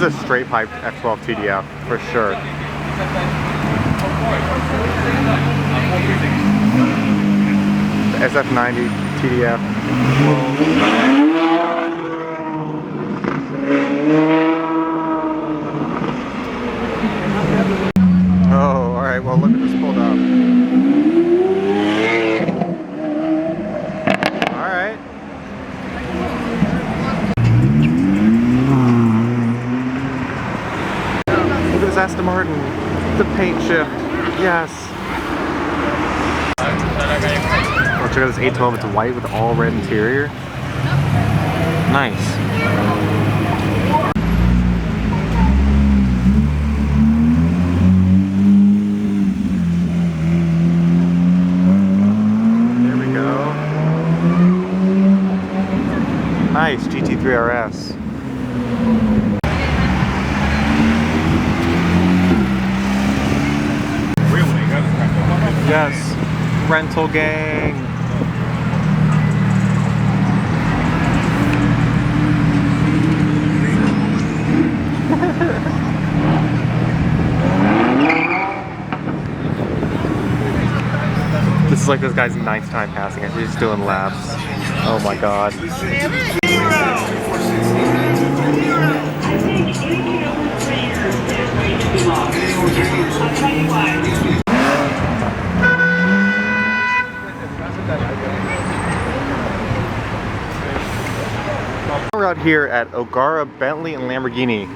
a straight pipe F12 TDF for sure. The SF90 TDF. Oh, alright, well look at this pulled up. Alright. Look at this Aston Martin. The paint shift. Yes. Oh, check out this 812. It's white with all red interior. Nice. Nice, GT3 RS. Yes, rental gang. This is like this guy's 9th time passing it. He's just doing laps. Oh my god. We're out here at O'Gara, Bentley, and Lamborghini.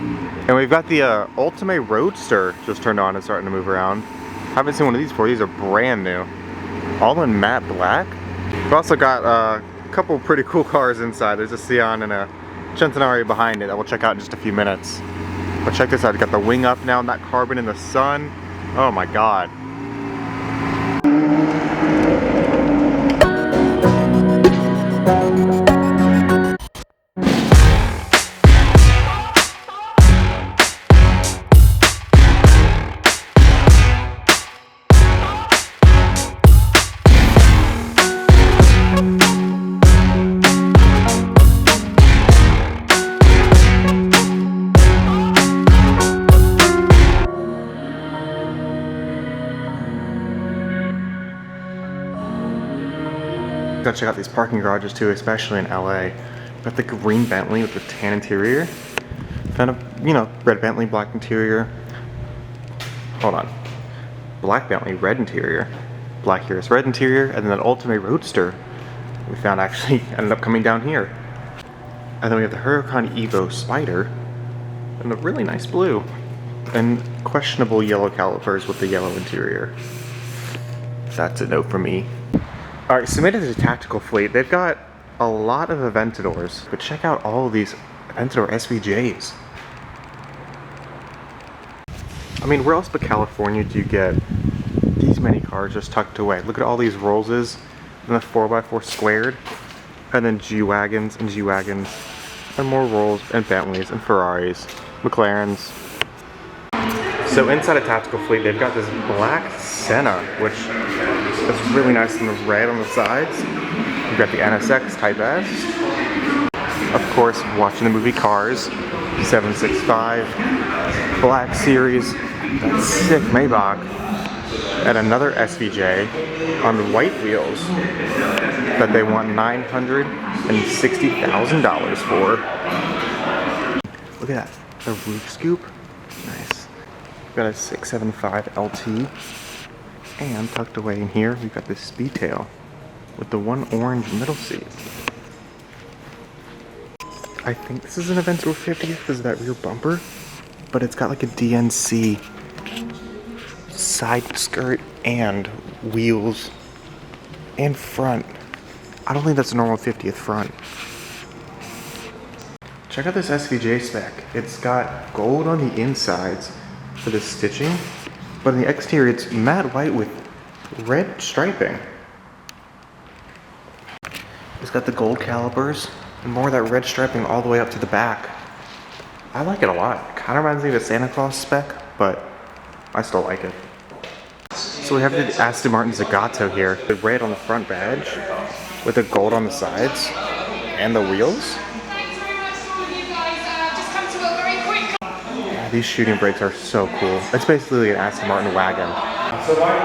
And we've got the Ultimate Roadster just turned on and starting to move around. Haven't seen one of these before. These are brand new. All in matte black. We've also got a couple pretty cool cars inside. There's a Scion and a Centenario behind it that we'll check out in just a few minutes. But check this out, it's got the wing up now and that carbon in the sun. Oh my god. Gotta check out these parking garages too, especially in LA. Got the green Bentley with the tan interior. Found a, red Bentley, black interior. Hold on. Black Bentley, red interior. Black Urus, red interior. And then that Ultimate Roadster we found actually ended up coming down here. And then we have the Huracan Evo Spider. And a really nice blue. And questionable yellow calipers with the yellow interior. That's a no for me. Alright, submitted to Tactical Fleet. They've got a lot of Aventadors, but check out all of these Aventador SVJs. I mean, where else but California do you get these many cars just tucked away? Look at all these Rollses, and the 4x4 squared, and then G-Wagons and G-Wagons, and more Rolls and Bentleys and Ferraris, McLarens. So inside of Tactical Fleet, they've got this black Senna, which is really nice in the red on the sides. We've got the NSX Type S. Of course, watching the movie Cars, 765, Black Series, that sick Maybach, and another SVJ on white wheels that they want $960,000 for. Look at that, the roof scoop, nice. We've got a 675 LT. And tucked away in here, we've got this Speedtail with the one orange middle seat. I think this is an Aventador 50th because of that rear bumper, but it's got like a DNC side skirt and wheels and front. I don't think that's a normal 50th front. Check out this SVJ spec. It's got gold on the insides for the stitching, but on the exterior it's matte white with red striping. It's got the gold calipers and more of that red striping all the way up to the back. I like it a lot. Kind of reminds me of the Santa Claus spec, but I still like it. So we have the Aston Martin Zagato here. The red on the front badge with the gold on the sides and the wheels. these shooting brakes are so cool. It's basically an Aston Martin wagon.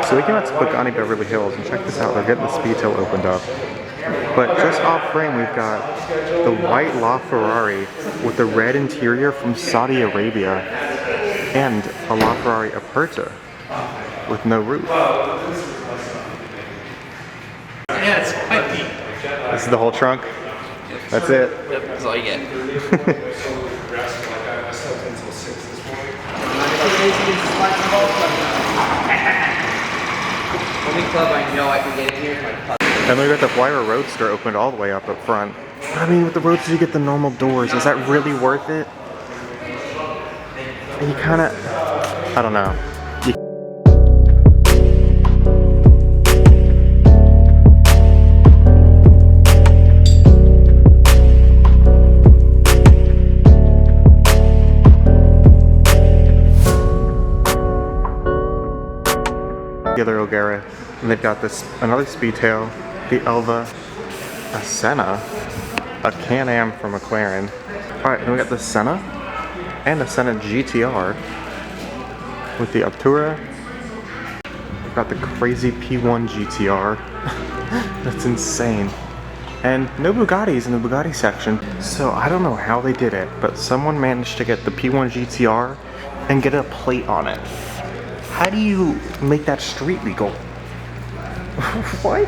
So we came out to Pagani Beverly Hills and check this out. They're getting the speedtail opened up. But just off frame, we've got the white LaFerrari with the red interior from Saudi Arabia and a LaFerrari Aperta with no roof. Yeah, it's quite neat. This is the whole trunk? That's it? Yep, that's all you get. Only club I know I can get in here is my club. And we got the Flyer Roadster opened all the way up front. But I mean, with the Roadster you get the normal doors. Is that really worth it? You kinda, I don't know. The other O'Gara, and they've got this another Speedtail, the Elva Senna, a Can-Am from McLaren. Alright, then we got the Senna and the Senna GTR with the Altura. We've got the crazy P1 GTR. That's insane. And no Bugattis in the Bugatti section. So I don't know how they did it, but someone managed to get the P1 GTR and get a plate on it. How do you make that street legal? What?